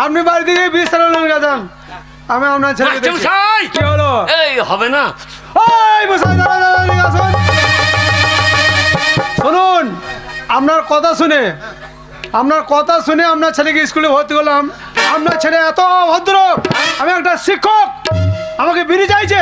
S1: আপনি বাড়ি থেকে বিস্তার যান, আমি আপনার ছেলেকে দেখছি।
S4: মাস্টারমশাই!
S1: কি হলো?
S4: এই হবে না।
S1: ওই মশাই, দাঁড়ান, দাঁড়ান, এদিকে আসুন। শুনুন, আপনার কথা শুনে আপনার ছেলেকে স্কুলে ভর্তি করলাম। আপনার ছেলে এত ভদ্র, আমি একটা শিক্ষক, আমাকে বিড়ি চাইছে।